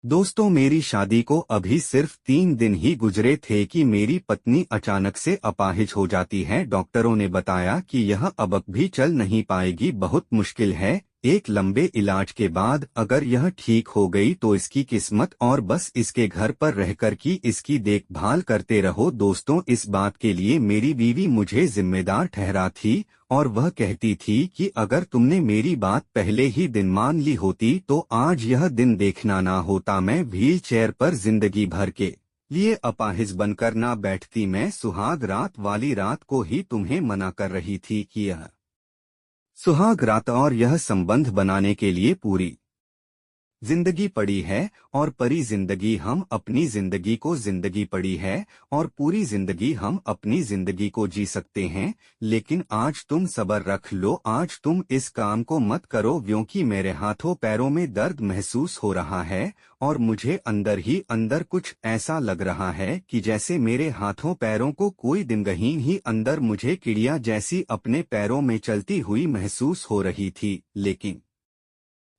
दोस्तों, मेरी शादी को अभी सिर्फ 3 दिन ही गुजरे थे कि मेरी पत्नी अचानक से अपाहिज हो जाती है। डॉक्टरों ने बताया कि यह अब भी चल नहीं पाएगी, बहुत मुश्किल है। एक लंबे इलाज के बाद अगर यह ठीक हो गई तो इसकी किस्मत, और बस इसके घर पर रहकर की इसकी देखभाल करते रहो। दोस्तों, इस बात के लिए मेरी बीवी मुझे जिम्मेदार ठहरा थी और वह कहती थी कि अगर तुमने मेरी बात पहले ही दिन मान ली होती तो आज यह दिन देखना ना होता। मैं व्हील चेयर पर जिंदगी भर के लिए अपाहिज बनकर ना बैठती। मैं सुहाग रात वाली रात को ही तुम्हें मना कर रही थी कि यह सुहाग रात और यह संबंध बनाने के लिए पूरी जिंदगी पड़ी है, और परी जिंदगी हम अपनी जिंदगी को जिंदगी पड़ी है, और पूरी जिंदगी हम अपनी जिंदगी को जी सकते हैं। लेकिन आज तुम सब्र रख लो, आज तुम इस काम को मत करो, क्योंकि मेरे हाथों पैरों में दर्द महसूस हो रहा है और मुझे अंदर ही अंदर कुछ ऐसा लग रहा है कि जैसे मेरे हाथों पैरों को कोई दिनगहीन ही अंदर मुझे चिड़िया जैसी अपने पैरों में चलती हुई महसूस हो रही थी। लेकिन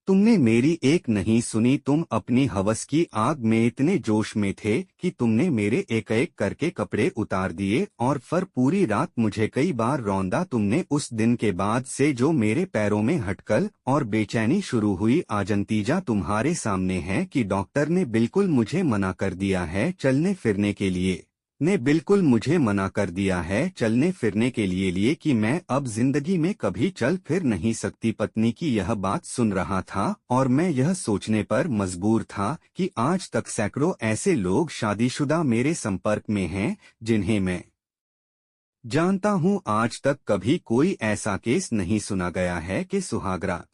तुमने मेरी एक नहीं सुनी। तुम अपनी हवस की आग में इतने जोश में थे कि तुमने मेरे एक एक करके कपड़े उतार दिए और फिर पूरी रात मुझे कई बार रौंदा। तुमने उस दिन के बाद से जो मेरे पैरों में हटकल और बेचैनी शुरू हुई, आज नतीजा तुम्हारे सामने है कि डॉक्टर ने बिल्कुल मुझे मना कर दिया है चलने फिरने के लिए। ने बिल्कुल मुझे मना कर दिया है चलने फिरने के लिए कि मैं अब जिंदगी में कभी चल फिर नहीं सकती। पत्नी की यह बात सुन रहा था और मैं यह सोचने पर मजबूर था कि आज तक सैकड़ों ऐसे लोग शादीशुदा मेरे संपर्क में हैं जिन्हें मैं जानता हूं, आज तक कभी कोई ऐसा केस नहीं सुना गया है कि सुहागरात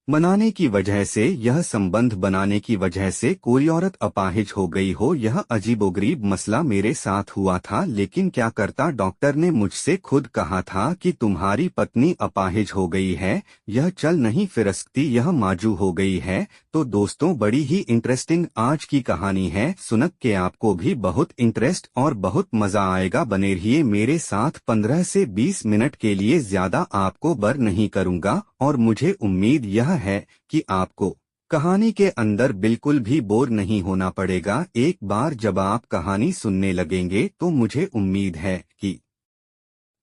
मनाने की वजह से, यह संबंध बनाने की वजह से कोई औरत अपाहिज हो गई हो। यह अजीबोगरीब मसला मेरे साथ हुआ था, लेकिन क्या करता। डॉक्टर ने मुझसे खुद कहा था कि तुम्हारी पत्नी अपाहिज हो गई है, यह चल नहीं फिर सकती, यह माजू हो गई है। तो दोस्तों, बड़ी ही इंटरेस्टिंग आज की कहानी है, सुनक के आपको भी बहुत इंटरेस्ट और बहुत मजा आएगा। बने रहिए मेरे साथ। 15 से 20 मिनट के लिए ज्यादा आपको बर नहीं करूंगा और मुझे उम्मीद यह है कि आपको कहानी के अंदर बिल्कुल भी बोर नहीं होना पड़ेगा। एक बार जब आप कहानी सुनने लगेंगे तो मुझे उम्मीद है कि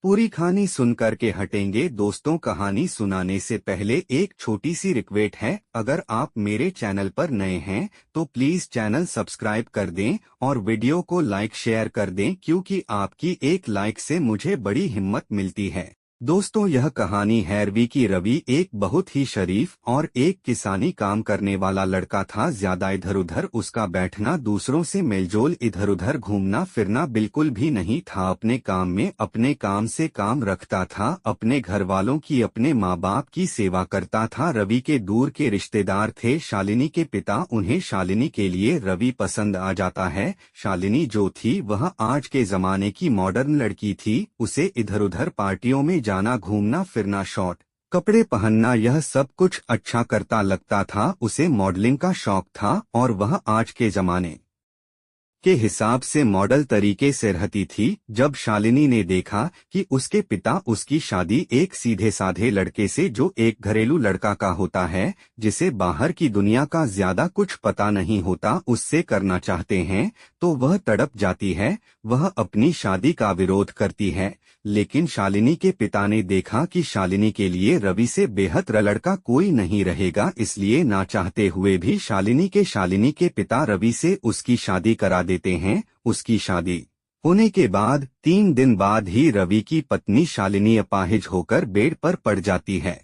पूरी कहानी सुनकर के हटेंगे। दोस्तों, कहानी सुनाने से पहले एक छोटी सी रिक्वेस्ट है, अगर आप मेरे चैनल पर नए हैं तो प्लीज चैनल सब्सक्राइब कर दें और वीडियो को लाइक शेयर कर दें, क्योंकि आपकी एक लाइक से मुझे बड़ी हिम्मत मिलती है। दोस्तों, यह कहानी है रवि की। रवि एक बहुत ही शरीफ और एक किसानी काम करने वाला लड़का था। ज्यादा इधर उधर उसका बैठना, दूसरों से मेलजोल, इधर उधर घूमना फिरना बिल्कुल भी नहीं था। अपने काम में अपने काम से काम रखता था, अपने घर वालों की, अपने माँ बाप की सेवा करता था। रवि के दूर के रिश्तेदार थे शालिनी के पिता, उन्हें शालिनी के लिए रवि पसंद आ जाता है। शालिनी जो थी वह आज के जमाने की मॉडर्न लड़की थी। उसे इधर उधर पार्टियों में जाना, घूमना फिरना, शॉर्ट कपड़े पहनना, यह सब कुछ अच्छा करता लगता था। उसे मॉडलिंग का शौक था और वह आज के जमाने के हिसाब से मॉडल तरीके से रहती थी। जब शालिनी ने देखा कि उसके पिता उसकी शादी एक सीधे साधे लड़के से, जो एक घरेलू लड़का का होता है, जिसे बाहर की दुनिया का ज्यादा कुछ पता नहीं होता, उससे करना चाहते हैं, तो वह तड़प जाती है। वह अपनी शादी का विरोध करती है। लेकिन शालिनी के पिता ने देखा कि शालिनी के लिए रवि से बेहतर लड़का कोई नहीं रहेगा, इसलिए ना चाहते हुए भी शालिनी के पिता रवि से उसकी शादी करा देते हैं। उसकी शादी होने के बाद 3 दिन बाद ही रवि की पत्नी शालिनी अपाहिज होकर बेड पर पड़ जाती है।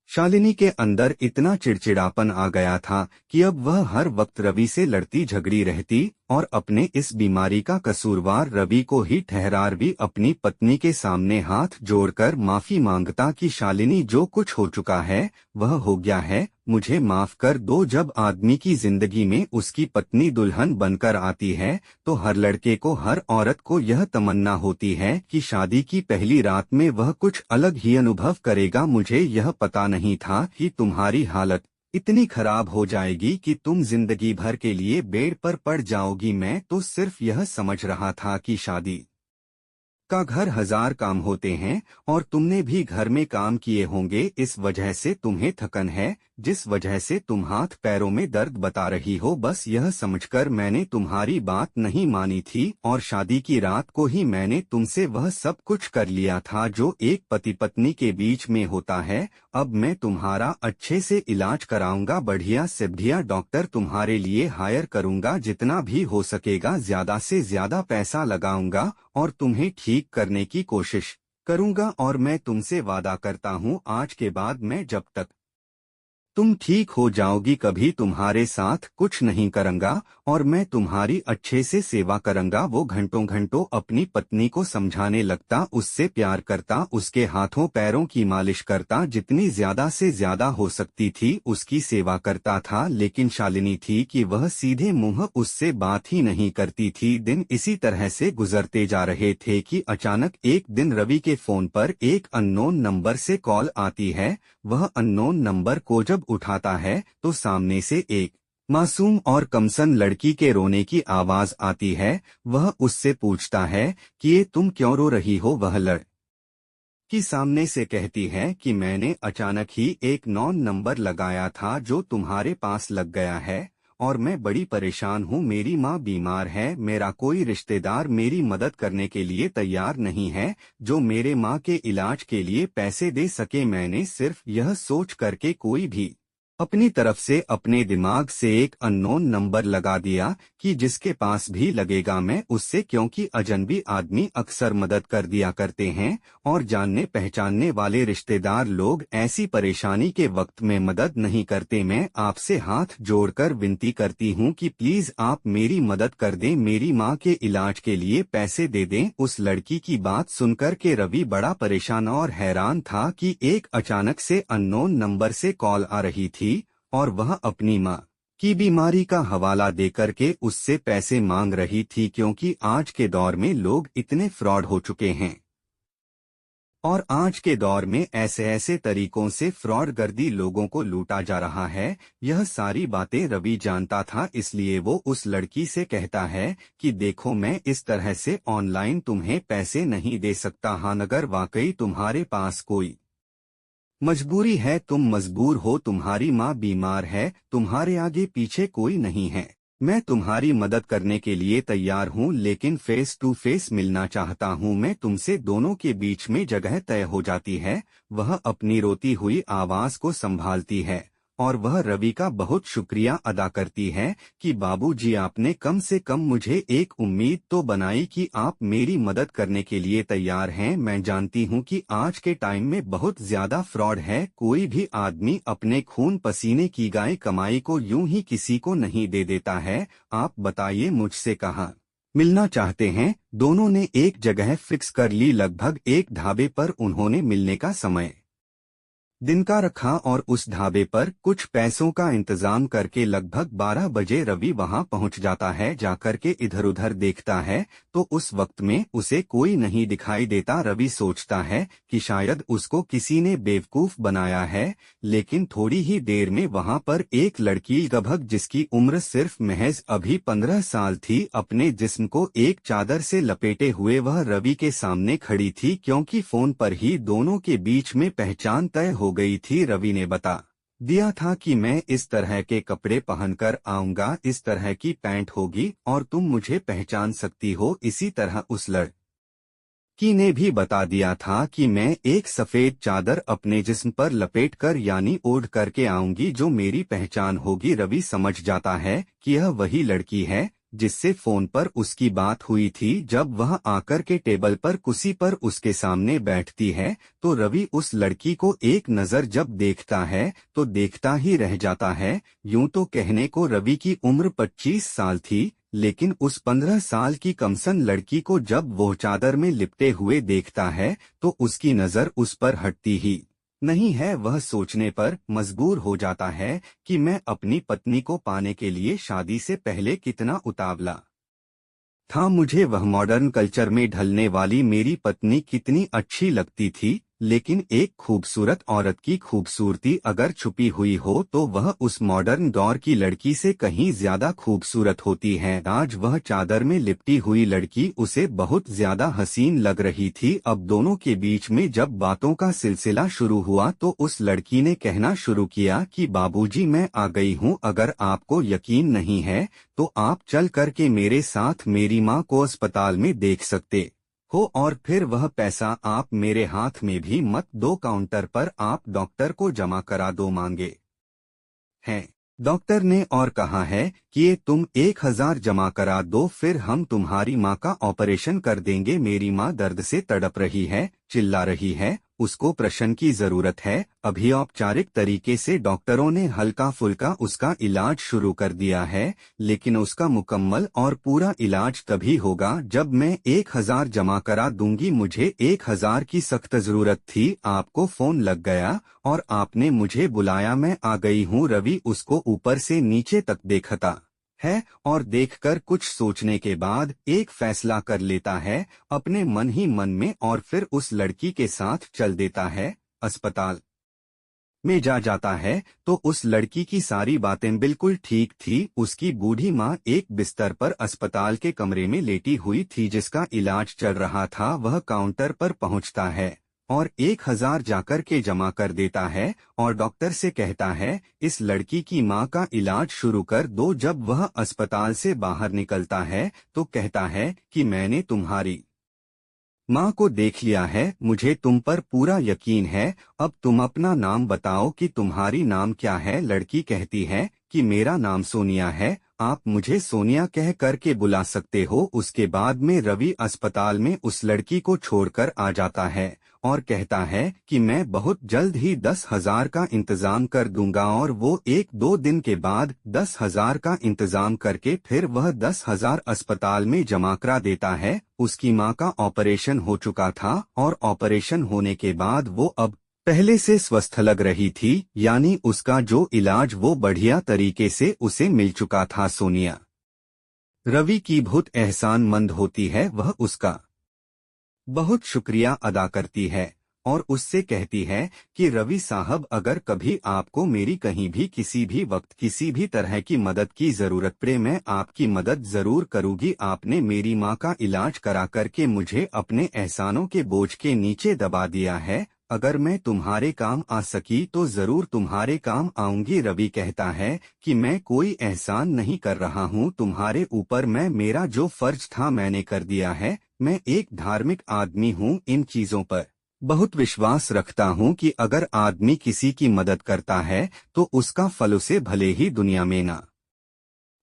शालिनी के अंदर इतना चिड़चिड़ापन आ गया था कि अब वह हर वक्त रवि से लड़ती झगड़ी रहती और अपने इस बीमारी का कसूरवार रवि को ही ठहरा। रवि अपनी पत्नी के सामने हाथ जोड़कर माफी मांगता कि शालिनी, जो कुछ हो चुका है वह हो गया है, मुझे माफ कर दो। जब आदमी की जिंदगी में उसकी पत्नी दुल्हन बनकर आती है तो हर लड़के को, हर औरत को यह तमन्ना होती है कि शादी की पहली रात में वह कुछ अलग ही अनुभव करेगा। मुझे यह पता नहीं था कि तुम्हारी हालत इतनी खराब हो जाएगी कि तुम जिंदगी भर के लिए बेड पर पड़ जाओगी। मैं तो सिर्फ यह समझ रहा था कि शादी उसका घर हजार काम होते हैं और तुमने भी घर में काम किए होंगे, इस वजह से तुम्हें थकन है, जिस वजह से तुम हाथ पैरों में दर्द बता रही हो। बस यह समझकर मैंने तुम्हारी बात नहीं मानी थी और शादी की रात को ही मैंने तुमसे वह सब कुछ कर लिया था जो एक पति पत्नी के बीच में होता है। अब मैं तुम्हारा अच्छे से इलाज कराऊंगा, बढ़िया से बढ़िया डॉक्टर तुम्हारे लिए हायर करूंगा, जितना भी हो सकेगा ज्यादा से ज्यादा पैसा लगाऊंगा और तुम्हें ठीक करने की कोशिश करूंगा। और मैं तुमसे वादा करता हूँ आज के बाद मैं जब तक तुम ठीक हो जाओगी कभी तुम्हारे साथ कुछ नहीं करूंगा और मैं तुम्हारी अच्छे से सेवा करूंगा। वो घंटों घंटों अपनी पत्नी को समझाने लगता, उससे प्यार करता, उसके हाथों पैरों की मालिश करता, जितनी ज्यादा से ज्यादा हो सकती थी उसकी सेवा करता था। लेकिन शालिनी थी कि वह सीधे मुंह उससे बात ही नहीं करती थी। दिन इसी तरह से गुजरते जा रहे थे कि अचानक एक दिन रवि के फोन पर एक अननोन नंबर से कॉल आती है। वह अननोन नंबर को जब उठाता है तो सामने से एक मासूम और कमसन लड़की के रोने की आवाज आती है। वह उससे पूछता है कि ये तुम क्यों रो रही हो। वह लड़की सामने से कहती है कि मैंने अचानक ही एक नॉन नंबर लगाया था जो तुम्हारे पास लग गया है और मैं बड़ी परेशान हूँ। मेरी माँ बीमार है, मेरा कोई रिश्तेदार मेरी मदद करने के लिए तैयार नहीं है जो मेरे माँ के इलाज के लिए पैसे दे सके। मैंने सिर्फ यह सोच करके कोई भी अपनी तरफ से अपने दिमाग से एक अननोन नंबर लगा दिया कि जिसके पास भी लगेगा मैं उससे, क्योंकि अजनबी आदमी अक्सर मदद कर दिया करते हैं और जानने पहचानने वाले रिश्तेदार लोग ऐसी परेशानी के वक्त में मदद नहीं करते। मैं आपसे हाथ जोड़कर विनती करती हूँ कि प्लीज आप मेरी मदद कर दें, मेरी माँ के इलाज के लिए पैसे दे दें। उस लड़की की बात सुनकर के रवि बड़ा परेशान और हैरान था कि एक अचानक से अननोन नंबर से कॉल आ रही थी और वह अपनी माँ की बीमारी का हवाला देकर के उससे पैसे मांग रही थी, क्योंकि आज के दौर में लोग इतने फ्रॉड हो चुके हैं और आज के दौर में ऐसे ऐसे तरीकों से फ्रॉड गर्दी लोगों को लूटा जा रहा है। यह सारी बातें रवि जानता था, इसलिए वो उस लड़की से कहता है कि देखो मैं इस तरह से ऑनलाइन तुम्हें पैसे नहीं दे सकता। हाँ, अगर वाकई तुम्हारे पास कोई मजबूरी है, तुम मजबूर हो, तुम्हारी माँ बीमार है, तुम्हारे आगे पीछे कोई नहीं है, मैं तुम्हारी मदद करने के लिए तैयार हूँ, लेकिन फेस टू फेस मिलना चाहता हूँ मैं तुमसे। दोनों के बीच में जगह तय हो जाती है। वह अपनी रोती हुई आवाज को संभालती है और वह रवि का बहुत शुक्रिया अदा करती है कि बाबूजी आपने कम से कम मुझे एक उम्मीद तो बनाई कि आप मेरी मदद करने के लिए तैयार हैं। मैं जानती हूँ कि आज के टाइम में बहुत ज्यादा फ्रॉड है, कोई भी आदमी अपने खून पसीने की गाय कमाई को यूं ही किसी को नहीं दे देता है। आप बताइए मुझसे कहाँ मिलना चाहते हैं। दोनों ने एक जगह फिक्स कर ली। लगभग एक ढाबे पर उन्होंने मिलने का समय दिन का रखा और उस ढाबे पर कुछ पैसों का इंतजाम करके लगभग 12 बजे रवि वहां पहुंच जाता है। जाकर के इधर उधर देखता है तो उस वक्त में उसे कोई नहीं दिखाई देता। रवि सोचता है कि शायद उसको किसी ने बेवकूफ बनाया है, लेकिन थोड़ी ही देर में वहां पर एक लड़की लगभग जिसकी उम्र सिर्फ महज अभी 15 साल थी, अपने जिस्म को एक चादर से लपेटे हुए वह रवि के सामने खड़ी थी। क्योंकि फोन पर ही दोनों के बीच में पहचान तय हो गई थी, रवि ने बता दिया था कि मैं इस तरह के कपड़े पहनकर आऊंगा, इस तरह की पैंट होगी और तुम मुझे पहचान सकती हो। इसी तरह उस लड़की ने भी बता दिया था कि मैं एक सफेद चादर अपने जिस्म पर लपेटकर यानी ओढ़ करके आऊंगी जो मेरी पहचान होगी। रवि समझ जाता है कि यह वही लड़की है जिससे फोन पर उसकी बात हुई थी। जब वह आकर के टेबल पर कुर्सी पर उसके सामने बैठती है तो रवि उस लड़की को एक नजर जब देखता है तो देखता ही रह जाता है। यूं तो कहने को रवि की उम्र 25 साल थी, लेकिन उस 15 साल की कमसन लड़की को जब वो चादर में लिपटे हुए देखता है तो उसकी नजर उस पर हटती ही नहीं है। वह सोचने पर मजबूर हो जाता है कि मैं अपनी पत्नी को पाने के लिए शादी से पहले कितना उतावला था, मुझे वह मॉडर्न कल्चर में ढलने वाली मेरी पत्नी कितनी अच्छी लगती थी, लेकिन एक खूबसूरत औरत की खूबसूरती अगर छुपी हुई हो तो वह उस मॉडर्न दौर की लड़की से कहीं ज्यादा खूबसूरत होती है। आज वह चादर में लिपटी हुई लड़की उसे बहुत ज्यादा हसीन लग रही थी। अब दोनों के बीच में जब बातों का सिलसिला शुरू हुआ तो उस लड़की ने कहना शुरू किया कि बाबूजी, मैं आ गई हूँ, अगर आपको यकीन नहीं है तो आप चल करके मेरे साथ मेरी माँ को अस्पताल में देख सकते हो, और फिर वह पैसा आप मेरे हाथ में भी मत दो, काउंटर पर आप डॉक्टर को जमा करा दो मांगे हैं। डॉक्टर ने और कहा है कि ये तुम 1,000 जमा करा दो, फिर हम तुम्हारी माँ का ऑपरेशन कर देंगे। मेरी माँ दर्द से तड़प रही है, चिल्ला रही है, उसको प्रश्न की जरूरत है। अभी औपचारिक तरीके से डॉक्टरों ने हल्का फुल्का उसका इलाज शुरू कर दिया है, लेकिन उसका मुकम्मल और पूरा इलाज तभी होगा जब मैं 1,000 जमा करा दूंगी। मुझे 1,000 की सख्त जरूरत थी, आपको फोन लग गया और आपने मुझे बुलाया, मैं आ गई हूँ। रवि उसको ऊपर से नीचे तक देखता है और देखकर कुछ सोचने के बाद एक फैसला कर लेता है अपने मन ही मन में, और फिर उस लड़की के साथ चल देता है। अस्पताल में जाता है तो उस लड़की की सारी बातें बिल्कुल ठीक थी। उसकी बूढ़ी माँ एक बिस्तर पर अस्पताल के कमरे में लेटी हुई थी जिसका इलाज चल रहा था। वह काउंटर पर पहुंचता है और 1,000 जाकर के जमा कर देता है और डॉक्टर से कहता है, इस लड़की की माँ का इलाज शुरू कर दो। जब वह अस्पताल से बाहर निकलता है तो कहता है कि मैंने तुम्हारी माँ को देख लिया है, मुझे तुम पर पूरा यकीन है। अब तुम अपना नाम बताओ कि तुम्हारी नाम क्या है। लड़की कहती है कि मेरा नाम सोनिया है, आप मुझे सोनिया कह करके बुला सकते हो। उसके बाद में रवि अस्पताल में उस लड़की को छोड़कर आ जाता है और कहता है कि मैं बहुत जल्द ही 10,000 का इंतजाम कर दूंगा, और वो 1-2 दिन के बाद 10,000 का इंतजाम करके फिर वह 10,000 अस्पताल में जमा करा देता है। उसकी माँ का ऑपरेशन हो चुका था और ऑपरेशन होने के बाद वो अब पहले से स्वस्थ लग रही थी, यानी उसका जो इलाज वो बढ़िया तरीके से उसे मिल चुका था। सोनिया रवि की बहुत एहसानमंद होती है, वह उसका बहुत शुक्रिया अदा करती है और उससे कहती है कि रवि साहब, अगर कभी आपको मेरी कहीं भी किसी भी वक्त किसी भी तरह की मदद की जरूरत पड़े, मैं आपकी मदद जरूर करूंगी। आपने मेरी माँ का इलाज करा करके मुझे अपने एहसानों के बोझ के नीचे दबा दिया है। अगर मैं तुम्हारे काम आ सकी तो जरूर तुम्हारे काम आऊंगी। रवि कहता है कि मैं कोई एहसान नहीं कर रहा हूँ तुम्हारे ऊपर, मैं मेरा जो फर्ज था मैंने कर दिया है। मैं एक धार्मिक आदमी हूँ, इन चीजों पर बहुत विश्वास रखता हूँ कि अगर आदमी किसी की मदद करता है तो उसका फल उसे भले ही दुनिया में ना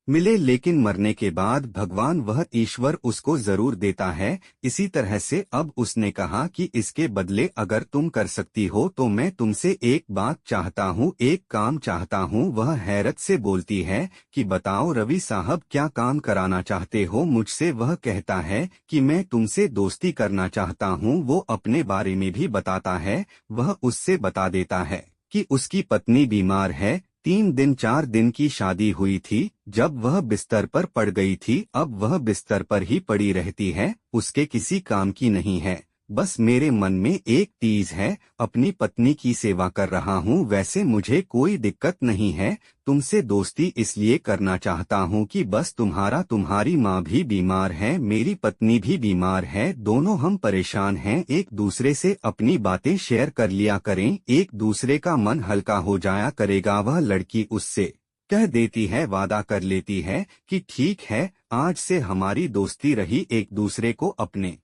मिले, लेकिन मरने के बाद भगवान वह ईश्वर उसको जरूर देता है। इसी तरह से अब उसने कहा कि इसके बदले अगर तुम कर सकती हो तो मैं तुमसे एक बात चाहता हूँ, एक काम चाहता हूँ। वह हैरत से बोलती है कि बताओ रवि साहब, क्या काम कराना चाहते हो मुझसे। वह कहता है कि मैं तुमसे दोस्ती करना चाहता हूँ। वो अपने बारे में भी बताता है। वह उससे बता देता है कि उसकी पत्नी बीमार है, 3 दिन 4 दिन की शादी हुई थी जब वह बिस्तर पर पड़ गई थी। अब वह बिस्तर पर ही पड़ी रहती है, उसके किसी काम की नहीं है। बस मेरे मन में एक चीज है, अपनी पत्नी की सेवा कर रहा हूँ, वैसे मुझे कोई दिक्कत नहीं है। तुमसे दोस्ती इसलिए करना चाहता हूँ कि बस तुम्हारी माँ भी बीमार है, मेरी पत्नी भी बीमार है, दोनों हम परेशान हैं। एक दूसरे से अपनी बातें शेयर कर लिया करें, एक दूसरे का मन हल्का हो जाया करेगा। वह लड़की उससे कह देती है, वादा कर लेती है कि ठीक है, आज से हमारी दोस्ती रही। एक दूसरे को अपने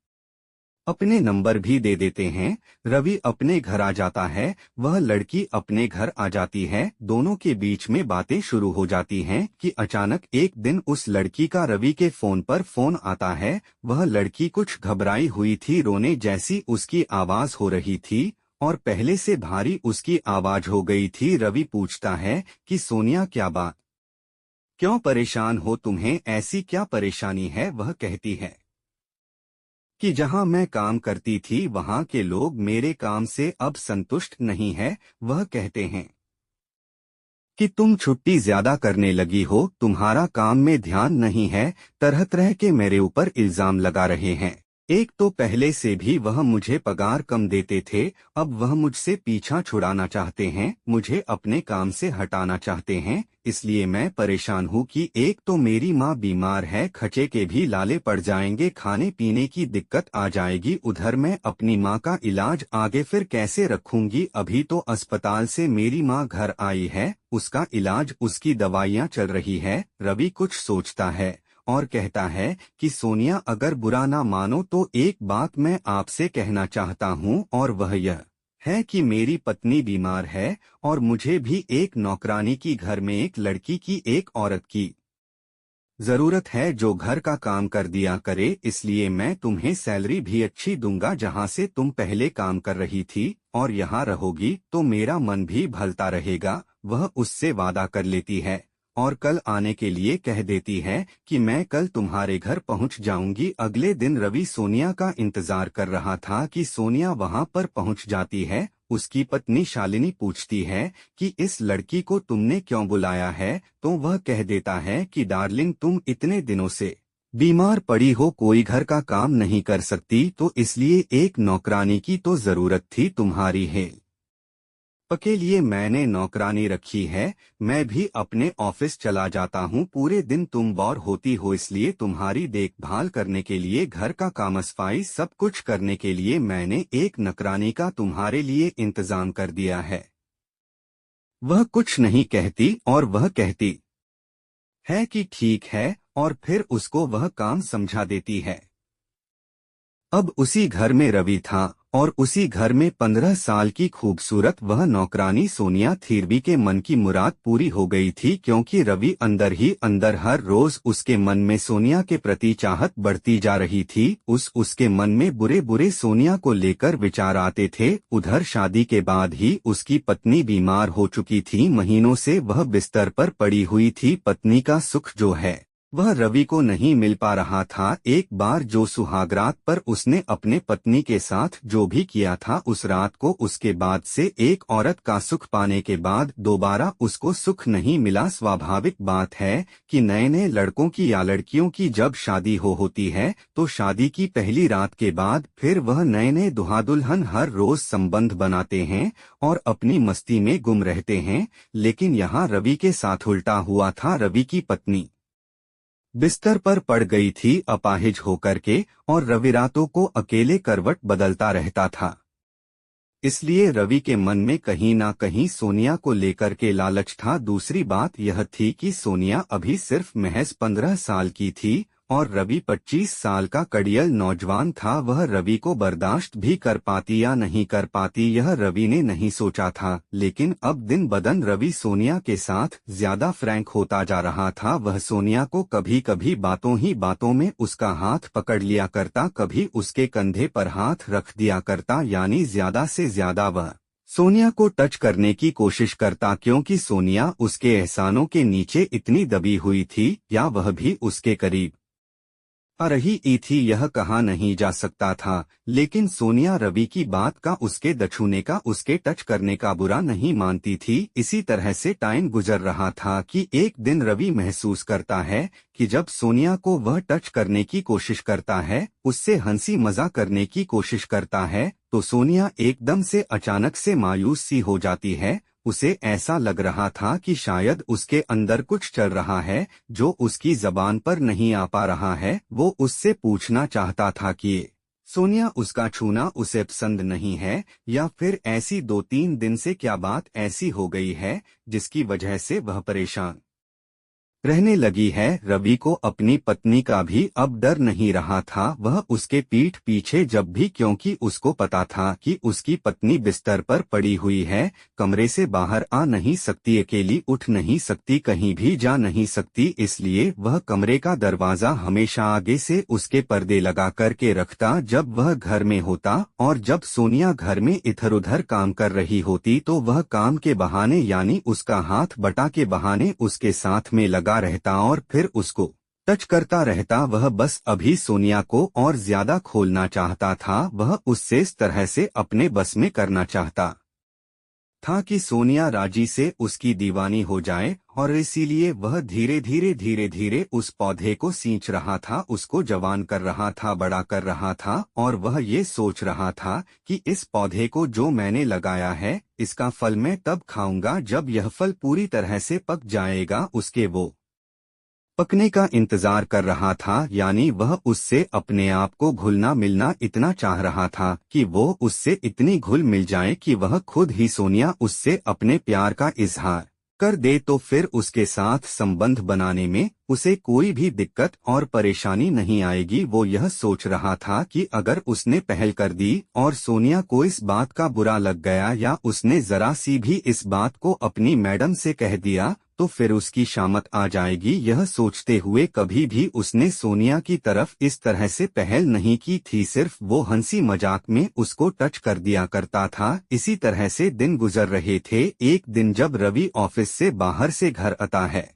अपने नंबर भी दे देते हैं। रवि अपने घर आ जाता है, वह लड़की अपने घर आ जाती है। दोनों के बीच में बातें शुरू हो जाती हैं कि अचानक एक दिन उस लड़की का रवि के फोन पर फोन आता है। वह लड़की कुछ घबराई हुई थी, रोने जैसी उसकी आवाज हो रही थी और पहले से भारी उसकी आवाज हो गई थी। रवि पूछता है कि सोनिया, क्या बात, क्यों परेशान हो, तुम्हें ऐसी क्या परेशानी है। वह कहती है कि जहां मैं काम करती थी वहां के लोग मेरे काम से अब संतुष्ट नहीं है। वह कहते हैं कि तुम छुट्टी ज्यादा करने लगी हो, तुम्हारा काम में ध्यान नहीं है, तरह तरह के मेरे ऊपर इल्जाम लगा रहे हैं। एक तो पहले से भी वह मुझे पगार कम देते थे, अब वह मुझसे पीछा छुड़ाना चाहते हैं, मुझे अपने काम से हटाना चाहते हैं। इसलिए मैं परेशान हूँ कि एक तो मेरी माँ बीमार है, खर्चे के भी लाले पड़ जाएंगे, खाने पीने की दिक्कत आ जाएगी, उधर मैं अपनी माँ का इलाज आगे फिर कैसे रखूंगी। अभी तो अस्पताल से मेरी माँ घर आई है, उसका इलाज, उसकी दवाइयाँ चल रही है। रवि कुछ सोचता है और कहता है कि सोनिया, अगर बुरा ना मानो तो एक बात मैं आपसे कहना चाहता हूँ, और वह यह है कि मेरी पत्नी बीमार है और मुझे भी एक नौकरानी की, घर में एक लड़की की, एक औरत की जरूरत है जो घर का काम कर दिया करे। इसलिए मैं तुम्हें सैलरी भी अच्छी दूंगा जहाँ से तुम पहले काम कर रही थी, और यहाँ रहोगी तो मेरा मन भी भलता रहेगा। वह उससे वादा कर लेती है और कल आने के लिए कह देती है कि मैं कल तुम्हारे घर पहुंच जाऊंगी। अगले दिन रवि सोनिया का इंतजार कर रहा था कि सोनिया वहां पर पहुंच जाती है। उसकी पत्नी शालिनी पूछती है कि इस लड़की को तुमने क्यों बुलाया है, तो वह कह देता है कि डार्लिंग, तुम इतने दिनों से बीमार पड़ी हो, कोई घर का काम नहीं कर सकती, तो इसलिए एक नौकरानी की तो जरूरत थी, तुम्हारी है के लिए मैंने नौकरानी रखी है। मैं भी अपने ऑफिस चला जाता हूँ, पूरे दिन तुम बोर होती हो, इसलिए तुम्हारी देखभाल करने के लिए, घर का काम, सफाई, सब कुछ करने के लिए मैंने एक नौकरानी का तुम्हारे लिए इंतजाम कर दिया है। वह कुछ नहीं कहती और वह कहती है कि ठीक है, और फिर उसको वह काम समझा देती है। अब उसी घर में रवि था और उसी घर में 15 साल की खूबसूरत वह नौकरानी सोनिया थी। रवि के मन की मुराद पूरी हो गई थी, क्योंकि रवि अंदर ही अंदर हर रोज उसके मन में सोनिया के प्रति चाहत बढ़ती जा रही थी। उसके मन में बुरे बुरे सोनिया को लेकर विचार आते थे। उधर शादी के बाद ही उसकी पत्नी बीमार हो चुकी थी, महीनों से वह बिस्तर पर पड़ी हुई थी। पत्नी का सुख जो है वह रवि को नहीं मिल पा रहा था। एक बार जो सुहागरात पर उसने अपने पत्नी के साथ जो भी किया था, उस रात को उसके बाद से एक औरत का सुख पाने के बाद दोबारा उसको सुख नहीं मिला। स्वाभाविक बात है कि नए नए लड़कों की या लड़कियों की जब शादी होती है तो शादी की पहली रात के बाद फिर वह नए नए दुल्हा दुल्हन हर रोज संबंध बनाते हैं और अपनी मस्ती में गुम रहते हैं। लेकिन यहाँ रवि के साथ उल्टा हुआ था। रवि की पत्नी बिस्तर पर पड़ गई थी अपाहिज होकर के, और रवि रातों को अकेले करवट बदलता रहता था। इसलिए रवि के मन में कहीं ना कहीं सोनिया को लेकर के लालच था। दूसरी बात यह थी कि सोनिया अभी सिर्फ महज 15 साल की थी और रवि 25 साल का कड़ियल नौजवान था। वह रवि को बर्दाश्त भी कर पाती या नहीं कर पाती, यह रवि ने नहीं सोचा था। लेकिन अब दिन बदन रवि सोनिया के साथ ज्यादा फ्रैंक होता जा रहा था। वह सोनिया को कभी कभी बातों ही बातों में उसका हाथ पकड़ लिया करता, कभी उसके कंधे पर हाथ रख दिया करता, यानी ज्यादा से ज्यादा वह सोनिया को टच करने की कोशिश करता, क्योंकि सोनिया उसके एहसानों के नीचे इतनी दबी हुई थी, या वह भी उसके करीब आ रही थी, यह कहा नहीं जा सकता था। लेकिन सोनिया रवि की बात का, उसके दछूने का, उसके टच करने का बुरा नहीं मानती थी। इसी तरह से टाइम गुजर रहा था कि एक दिन रवि महसूस करता है कि जब सोनिया को वह टच करने की कोशिश करता है, उससे हंसी मजाक करने की कोशिश करता है, तो सोनिया एकदम से अचानक से मायूस सी हो जाती है। उसे ऐसा लग रहा था कि शायद उसके अंदर कुछ चल रहा है जो उसकी जबान पर नहीं आ पा रहा है। वो उससे पूछना चाहता था कि सोनिया, उसका छूना उसे पसंद नहीं है, या फिर ऐसी 2-3 दिन से क्या बात ऐसी हो गई है जिसकी वजह से वह परेशान रहने लगी है। रवि को अपनी पत्नी का भी अब डर नहीं रहा था। वह उसके पीठ पीछे जब भी, क्योंकि उसको पता था कि उसकी पत्नी बिस्तर पर पड़ी हुई है, कमरे से बाहर आ नहीं सकती, अकेली उठ नहीं सकती, कहीं भी जा नहीं सकती, इसलिए वह कमरे का दरवाजा हमेशा आगे से उसके पर्दे लगा करके रखता जब वह घर में होता। और जब सोनिया घर में इधर उधर काम कर रही होती तो वह काम के बहाने, यानी उसका हाथ बटा के बहाने, उसके साथ में लगा रहता और फिर उसको टच करता रहता। वह बस अभी सोनिया को और ज्यादा खोलना चाहता था, वह उससे इस तरह से अपने बस में करना चाहता था कि सोनिया राजी से उसकी दीवानी हो जाए और इसीलिए वह धीरे धीरे उस पौधे को सींच रहा था, उसको जवान कर रहा था, बड़ा कर रहा था। और वह ये सोच रहा था कि इस पौधे को जो मैंने लगाया है, इसका फल मैं तब खाऊंगा जब यह फल पूरी तरह से पक जाएगा। उसके वो पकने का इंतजार कर रहा था, यानी वह उससे अपने आप को घुलना मिलना इतना चाह रहा था कि वो उससे इतनी घुल मिल जाए कि वह खुद ही सोनिया उससे अपने प्यार का इजहार कर दे, तो फिर उसके साथ संबंध बनाने में उसे कोई भी दिक्कत और परेशानी नहीं आएगी। वो यह सोच रहा था कि अगर उसने पहल कर दी और सोनिया को इस बात का बुरा लग गया या उसने जरा सी भी इस बात को अपनी मैडम से कह दिया तो फिर उसकी शामत आ जाएगी। यह सोचते हुए कभी भी उसने सोनिया की तरफ इस तरह से पहल नहीं की थी, सिर्फ वो हंसी मजाक में उसको टच कर दिया करता था। इसी तरह से दिन गुजर रहे थे। एक दिन जब रवि ऑफिस से बाहर से घर आता है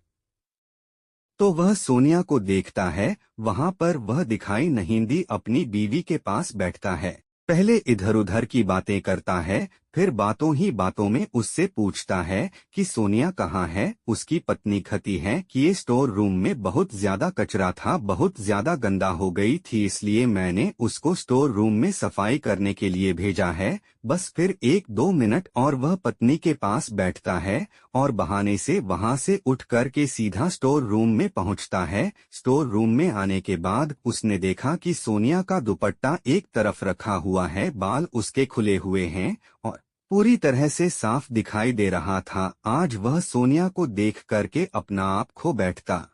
तो वह सोनिया को देखता है। वहां पर वह दिखाई नहीं दी, अपनी बीवी के पास बैठता है। पहले इधर उधर की बातें करता है, फिर बातों ही बातों में उससे पूछता है कि सोनिया कहाँ है। उसकी पत्नी कहती है कि ये स्टोर रूम में बहुत ज्यादा कचरा था, बहुत ज्यादा गंदा हो गई थी, इसलिए मैंने उसको स्टोर रूम में सफाई करने के लिए भेजा है। बस फिर 1-2 मिनट और वह पत्नी के पास बैठता है और बहाने से वहां से उठ कर के सीधा स्टोर रूम में पहुंचता है। स्टोर रूम में आने के बाद उसने देखा कि सोनिया का दुपट्टा एक तरफ रखा हुआ है, बाल उसके खुले हुए हैं और पूरी तरह से साफ दिखाई दे रहा था। आज वह सोनिया को देख करके अपना आप खो बैठता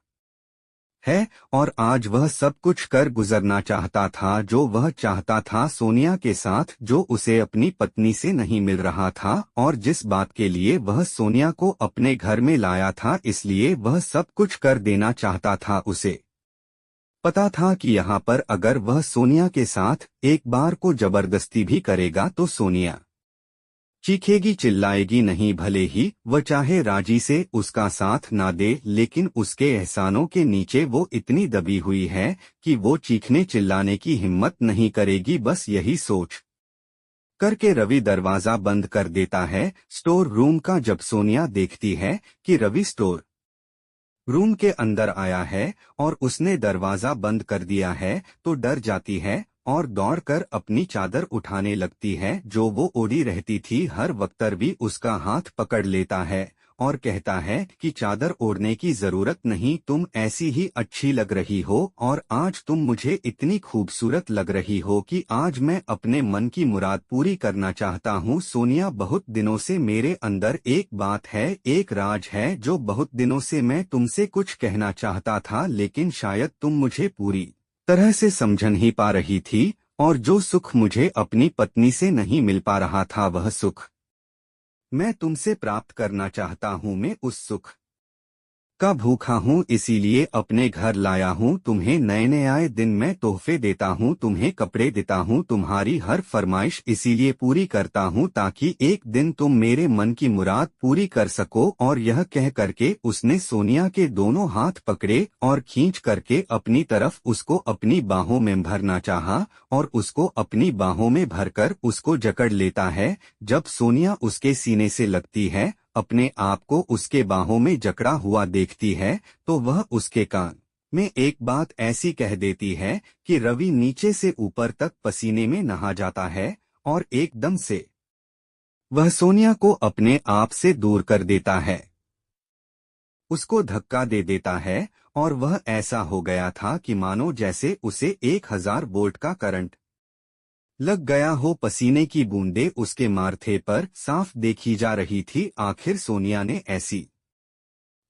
है और आज वह सब कुछ कर गुजरना चाहता था जो वह चाहता था सोनिया के साथ, जो उसे अपनी पत्नी से नहीं मिल रहा था और जिस बात के लिए वह सोनिया को अपने घर में लाया था, इसलिए वह सब कुछ कर देना चाहता था। उसे पता था कि यहाँ पर अगर वह सोनिया के साथ एक बार को जबरदस्ती भी करेगा तो सोनिया चीखेगी चिल्लाएगी नहीं, भले ही वह चाहे राजी से उसका साथ ना दे, लेकिन उसके एहसानों के नीचे वो इतनी दबी हुई है कि वो चीखने चिल्लाने की हिम्मत नहीं करेगी। बस यही सोच करके रवि दरवाजा बंद कर देता है स्टोर रूम का। जब सोनिया देखती है कि रवि स्टोर रूम के अंदर आया है और उसने दरवाजा बंद कर दिया है तो डर जाती है और दौड़कर अपनी चादर उठाने लगती है जो वो ओढ़ी रहती थी। हर वक्त भी उसका हाथ पकड़ लेता है और कहता है कि चादर ओढ़ने की जरूरत नहीं, तुम ऐसी ही अच्छी लग रही हो और आज तुम मुझे इतनी खूबसूरत लग रही हो कि आज मैं अपने मन की मुराद पूरी करना चाहता हूँ। सोनिया, बहुत दिनों से मेरे अंदर एक बात है, एक राज है जो बहुत दिनों से मैं तुमसे कुछ कहना चाहता था, लेकिन शायद तुम मुझे पूरी तरह से समझ नहीं पा रही थी और जो सुख मुझे अपनी पत्नी से नहीं मिल पा रहा था वह सुख मैं तुमसे प्राप्त करना चाहता हूँ। मैं उस सुख का भूखा हूँ, इसीलिए अपने घर लाया हूँ तुम्हें। नए नए आए दिन मैं तोहफे देता हूँ, तुम्हें कपड़े देता हूँ, तुम्हारी हर फरमाइश इसीलिए पूरी करता हूँ ताकि एक दिन तुम मेरे मन की मुराद पूरी कर सको। और यह कह करके उसने सोनिया के दोनों हाथ पकड़े और खींच करके अपनी तरफ उसको अपनी बाहों में भरना चाहा और उसको अपनी बाहों में भरकर उसको जकड़ लेता है। जब सोनिया उसके सीने से लगती है, अपने आप को उसके बाहों में जकड़ा हुआ देखती है, तो वह उसके कान में एक बात ऐसी कह देती है कि रवि नीचे से ऊपर तक पसीने में नहा जाता है और एकदम से वह सोनिया को अपने आप से दूर कर देता है, उसको धक्का दे देता है और वह ऐसा हो गया था कि मानो जैसे उसे 1000 वोल्ट का करंट लग गया हो। पसीने की बूंदें उसके माथे पर साफ देखी जा रही थी। आखिर सोनिया ने ऐसी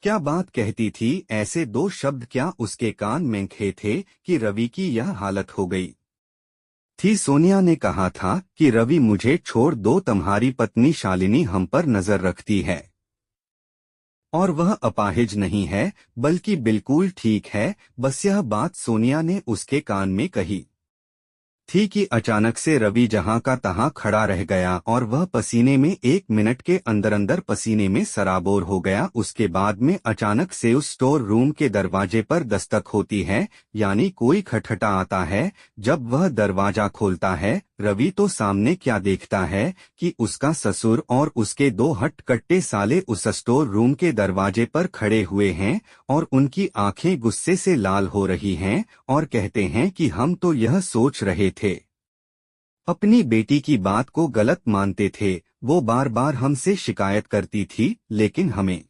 क्या बात कहती थी, ऐसे 2 शब्द क्या उसके कान में खे थे कि रवि की यह हालत हो गई थी। सोनिया ने कहा था कि रवि मुझे छोड़ दो, तुम्हारी पत्नी शालिनी हम पर नजर रखती है और वह अपाहिज नहीं है बल्कि बिल्कुल ठीक है। बस यह बात सोनिया ने उसके कान में कही थी कि अचानक से रवि जहां का तहां खड़ा रह गया और वह पसीने में 1 मिनट के अंदर अंदर पसीने में सराबोर हो गया। उसके बाद में अचानक से उस स्टोर रूम के दरवाजे पर दस्तक होती है, यानी कोई खटखटा आता है। जब वह दरवाजा खोलता है रवि तो सामने क्या देखता है कि उसका ससुर और उसके दो हट्टकट्टे साले उस स्टोर रूम के दरवाजे पर खड़े हुए हैं और उनकी आंखें गुस्से से लाल हो रही हैं और कहते हैं कि हम तो यह सोच रहे थे, अपनी बेटी की बात को गलत मानते थे। वो बार बार हमसे शिकायत करती थी, लेकिन हमें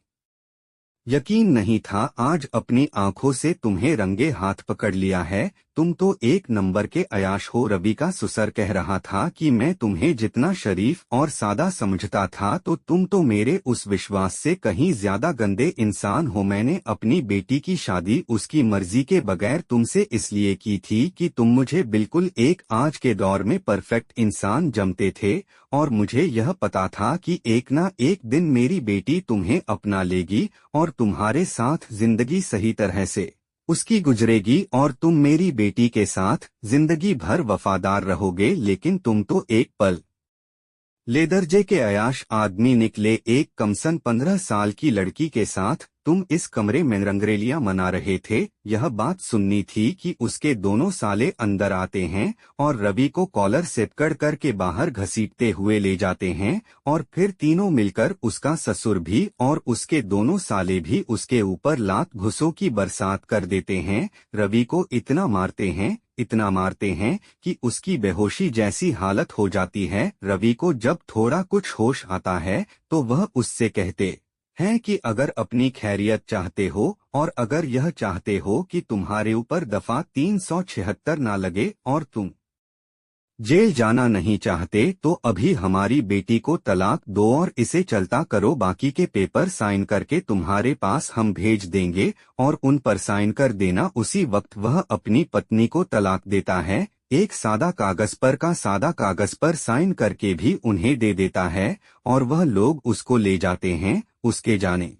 यकीन नहीं था। आज अपनी आंखों से तुम्हें रंगे हाथ पकड़ लिया है। तुम तो एक नंबर के अयाश हो। रवि का ससुर कह रहा था कि मैं तुम्हें जितना शरीफ और सादा समझता था तो तुम तो मेरे उस विश्वास से कहीं ज्यादा गंदे इंसान हो। मैंने अपनी बेटी की शादी उसकी मर्जी के बगैर तुमसे इसलिए की थी कि तुम मुझे बिल्कुल एक आज के दौर में परफेक्ट इंसान जमते थे और मुझे यह पता था कि एक ना एक दिन मेरी बेटी तुम्हें अपना लेगी और तुम्हारे साथ जिंदगी सही तरह से उसकी गुजरेगी और तुम मेरी बेटी के साथ जिंदगी भर वफादार रहोगे। लेकिन तुम तो एक पल लेदरजे के अयाश आदमी निकले। एक कमसन 15 साल की लड़की के साथ तुम इस कमरे में रंगरेलियां मना रहे थे। यह बात सुननी थी कि उसके दोनों साले अंदर आते हैं और रवि को कॉलर से पकड़ कर के बाहर घसीटते हुए ले जाते हैं और फिर तीनों मिलकर उसका ससुर भी और उसके दोनों साले भी उसके ऊपर लात घुसों की बरसात कर देते हैं। रवि को इतना मारते हैं कि उसकी बेहोशी जैसी हालत हो जाती है। रवि को जब थोड़ा कुछ होश आता है तो वह उससे कहते हैं कि अगर अपनी खैरियत चाहते हो और अगर यह चाहते हो कि तुम्हारे ऊपर दफा 376 ना लगे और तुम जेल जाना नहीं चाहते तो अभी हमारी बेटी को तलाक दो और इसे चलता करो। बाकी के पेपर साइन करके तुम्हारे पास हम भेज देंगे और उन पर साइन कर देना। उसी वक्त वह अपनी पत्नी को तलाक देता है। एक सादा कागज पर साइन करके भी उन्हें दे देता है और वह लोग उसको ले जाते हैं। उसके जाने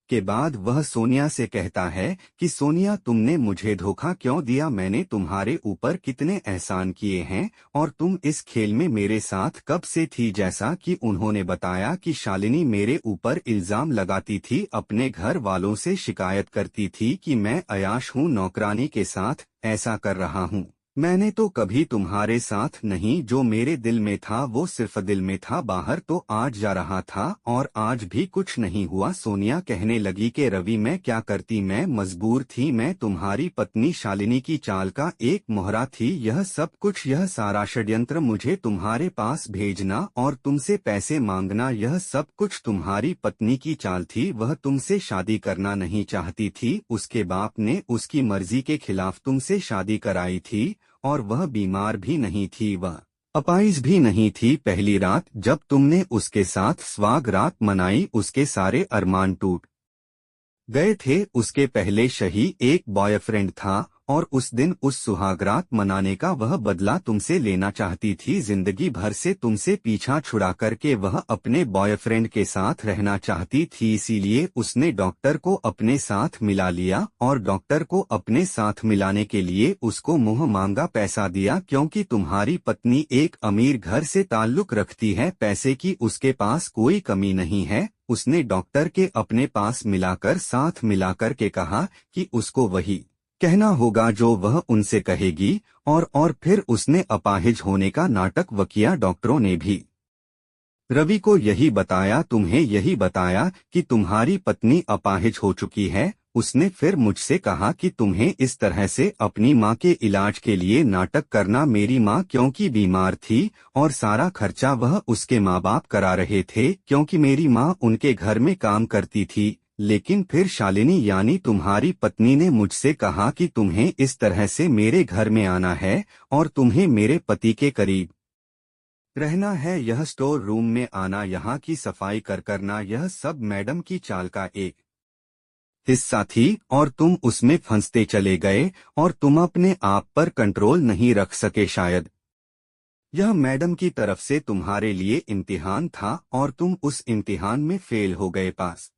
के बाद वह सोनिया से कहता है कि सोनिया, तुमने मुझे धोखा क्यों दिया? मैंने तुम्हारे ऊपर कितने एहसान किए हैं और तुम इस खेल में मेरे साथ कब से थी? जैसा कि उन्होंने बताया कि शालिनी मेरे ऊपर इल्जाम लगाती थी, अपने घर वालों से शिकायत करती थी कि मैं अयाश हूँ, नौकरानी के साथ ऐसा कर रहा हूँ। मैंने तो कभी तुम्हारे साथ नहीं, जो मेरे दिल में था वो सिर्फ दिल में था, बाहर तो आज जा रहा था और आज भी कुछ नहीं हुआ। सोनिया कहने लगी कि रवि, मैं क्या करती, मैं मजबूर थी। मैं तुम्हारी पत्नी शालिनी की चाल का एक मोहरा थी। यह सब कुछ, यह सारा षड्यंत्र, मुझे तुम्हारे पास भेजना और तुमसे पैसे मांगना, यह सब कुछ तुम्हारी पत्नी की चाल थी। वह तुमसे शादी करना नहीं चाहती थी। उसके बाप ने उसकी मर्जी के खिलाफ तुमसे शादी कराई थी और वह बीमार भी नहीं थी, वह अपाहिज भी नहीं थी। पहली रात जब तुमने उसके साथ स्वाग रात मनाई, उसके सारे अरमान टूट गए थे। उसके पहले शही एक बॉयफ्रेंड था और उस दिन उस सुहागरात मनाने का वह बदला तुमसे लेना चाहती थी। जिंदगी भर से तुमसे पीछा छुड़ा करके वह अपने बॉयफ्रेंड के साथ रहना चाहती थी। इसीलिए उसने डॉक्टर को अपने साथ मिला लिया और डॉक्टर को अपने साथ मिलाने के लिए उसको मुंह मांगा पैसा दिया, क्योंकि तुम्हारी पत्नी एक अमीर घर से ताल्लुक रखती है, पैसे की उसके पास कोई कमी नहीं है। उसने डॉक्टर के अपने पास मिलाकर साथ मिलाकर के कहा कि उसको वही कहना होगा जो वह उनसे कहेगी और फिर उसने अपाहिज होने का नाटक किया। डॉक्टरों ने भी रवि को यही बताया, तुम्हें यही बताया कि तुम्हारी पत्नी अपाहिज हो चुकी है। उसने फिर मुझसे कहा कि तुम्हें इस तरह से अपनी माँ के इलाज के लिए नाटक करना। मेरी माँ क्योंकि बीमार थी और सारा खर्चा वह उसके माँ बाप करा रहे थे, क्योंकि मेरी माँ उनके घर में काम करती थी। लेकिन फिर शालिनी यानी तुम्हारी पत्नी ने मुझसे कहा कि तुम्हें इस तरह से मेरे घर में आना है और तुम्हें मेरे पति के करीब रहना है। यह स्टोर रूम में आना, यहाँ की सफाई करना, यह सब मैडम की चाल का एक हिस्सा थी और तुम उसमें फंसते चले गए और तुम अपने आप पर कंट्रोल नहीं रख सके। शायद यह मैडम की तरफ से तुम्हारे लिए इम्तिहान था और तुम उस इम्तिहान में फेल हो गए, पास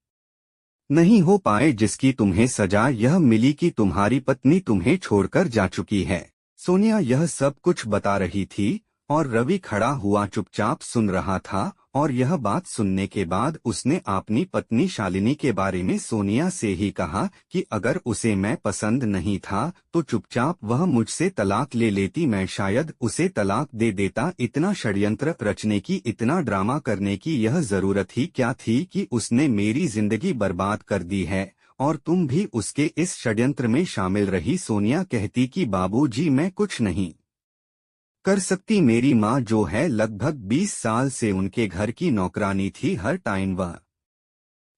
नहीं हो पाए, जिसकी तुम्हें सजा यह मिली कि तुम्हारी पत्नी तुम्हें छोड़कर जा चुकी है। सोनिया यह सब कुछ बता रही थी और रवि खड़ा हुआ चुपचाप सुन रहा था और यह बात सुनने के बाद उसने अपनी पत्नी शालिनी के बारे में सोनिया से ही कहा कि अगर उसे मैं पसंद नहीं था तो चुपचाप वह मुझसे तलाक ले लेती, मैं शायद उसे तलाक दे देता। इतना षड्यंत्र रचने की, इतना ड्रामा करने की यह जरूरत ही क्या थी कि उसने मेरी जिंदगी बर्बाद कर दी है, और तुम भी उसके इस षड्यंत्र में शामिल रही। सोनिया कहती कि बाबूजी मैं कुछ नहीं कर सकती, मेरी माँ जो है लगभग 20 साल से उनके घर की नौकरानी थी, हर टाइम वह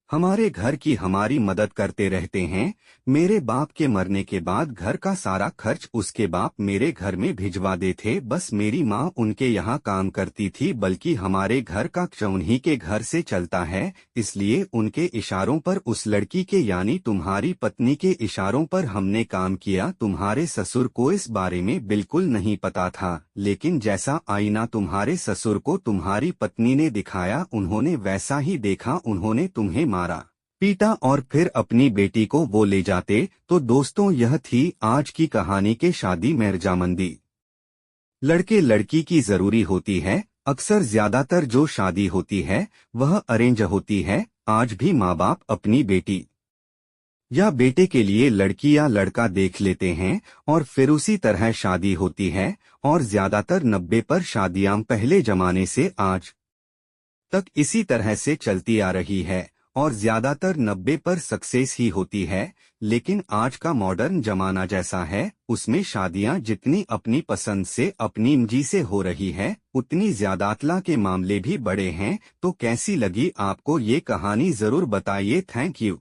हमारे घर की हमारी मदद करते रहते हैं। मेरे बाप के मरने के बाद घर का सारा खर्च उसके बाप मेरे घर में भिजवा दे थे, बस मेरी माँ उनके यहाँ काम करती थी, बल्कि हमारे घर का उन्हीं के घर से चलता है। इसलिए उनके इशारों पर, उस लड़की के यानी तुम्हारी पत्नी के इशारों पर हमने काम किया। तुम्हारे ससुर को इस बारे में बिल्कुल नहीं पता था, लेकिन जैसा आईना तुम्हारे ससुर को तुम्हारी पत्नी ने दिखाया उन्होंने वैसा ही देखा। उन्होंने तुम्हें मारा, पीटा और फिर अपनी बेटी को वो ले जाते। तो दोस्तों यह थी आज की कहानी के शादी में रजामंदी लड़के लड़की की जरूरी होती है। अक्सर ज्यादातर जो शादी होती है वह अरेंज होती है। आज भी माँ बाप अपनी बेटी या बेटे के लिए लड़की या लड़का देख लेते हैं और फिर उसी तरह शादी होती है। और ज्यादातर 90 पर शादियां पहले जमाने से आज तक इसी तरह से चलती आ रही है और ज्यादातर 90 पर सक्सेस ही होती है। लेकिन आज का मॉडर्न जमाना जैसा है उसमें शादियां जितनी अपनी पसंद से, अपनी मर्जी से हो रही है, उतनी ज्यादातला के मामले भी बड़े हैं। तो कैसी लगी आपको ये कहानी जरूर बताइए। Thank you.